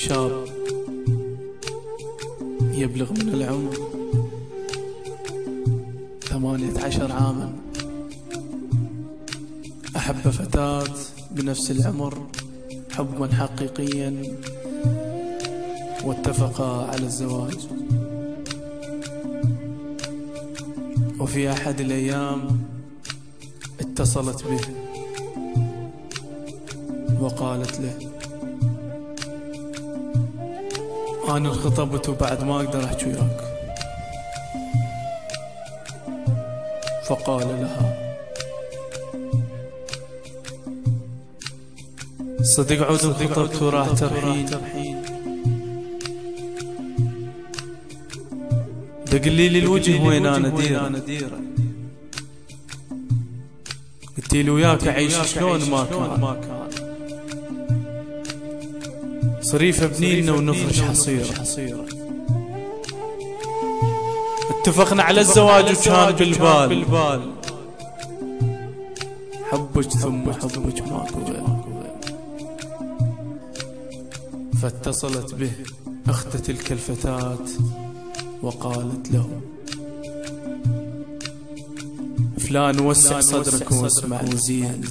شاب يبلغ من العمر 18 عاما، أحب فتاة بنفس العمر حبا حقيقيا، واتفقا على الزواج. وفي أحد الأيام اتصلت به وقالت له: أنا انخطبت وبعد ما أقدر أحكي وياك. فقال لها: صدق عود انخطبت وراح ترحين، دقلي لي الوجه وين أنا ديره، قلتي لي وياك أعيش شلون ما كان، صريفة بنينا ونفرش حصيرة. اتفقنا على الزواج وكان بالبال، حبك ثم حبك ماكو غير. فاتصلت به أخت تلك الفتاة وقالت له: فلان وسع صدرك واسمعني زين،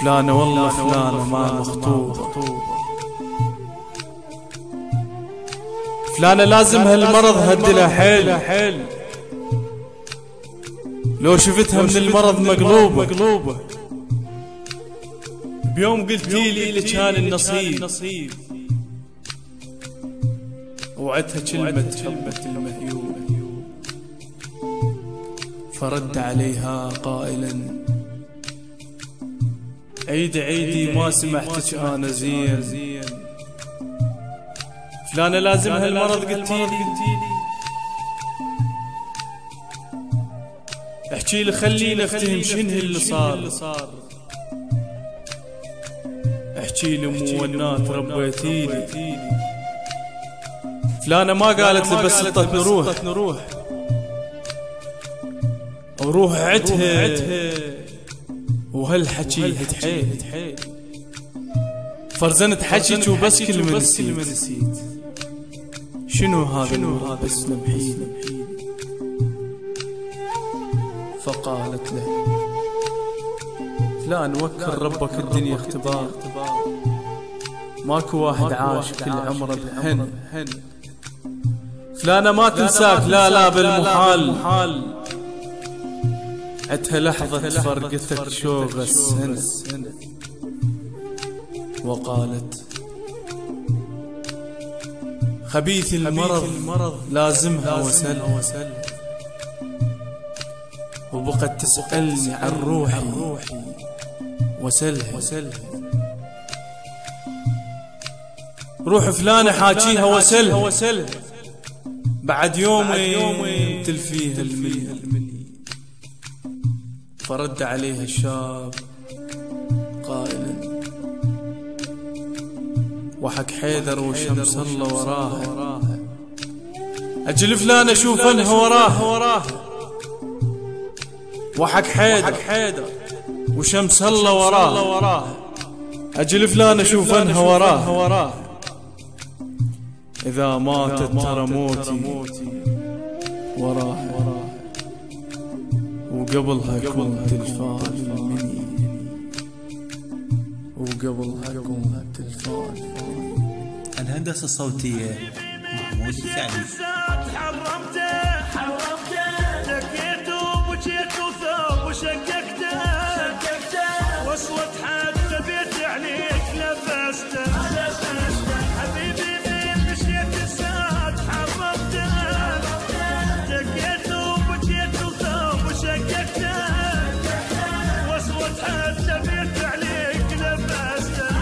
فلانة والله فلانة ما مخطوبة، فلانة لازم هالمرض هدلها حيل، لو شفتها من المرض مقلوبة. بيوم قلتي لي لك كان النصيب، وعدتها كلمة حبة المهيوب. فرد عليها قائلا: عيدي ما سمحتك أنا زين، فلانة لازم هالمرض قلتي لي، احكي لي خليني افتهم شنو اللي صار، احكي لي مونات ربيتيلي. فلانة ما قالت لي بس طلت نروح وروح عدها، وهالحكي هتحيل فرزنت حكيك وبس كلمة نسيت. شنو هذا بس لمحيلي. فقالت له: فلان وكل ربك الدنيا اختبار، ماكو واحد عاش كل عمره بهن. فلانة ما تنساك لا بالمحال، عدها لحظة فرقتك شوق السنة. وقالت: خبيث المرض لازمها وسل، وبقت تسألني عن روحي وسلها. روح فلانة حاجيها وسلها، بعد يومين تلفيها الملي. فرد عليها الشاب قائلا: وحق حيدر وشمس الله وراها، أجل فلان أشوف أنها وراها. وحق حيدر وشمس الله وراها، أجل فلان أشوف أنها وراها. إذا ماتت ترى موتي وراها، وقبلها كنت الفان مني، الهندسة الصوتية محمود الثاني. دكيت وبكيت وثوب وشققته، وصلت حتى بيت عليك لبسته، حبيبي من مشيت الساعة حرمته. دكيت وبكيت وثوب وشققته، وصلت حتى بيت عليك لبسته.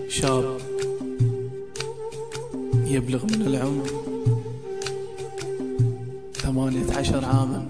شاب يبلغ من العمر 18 عاما،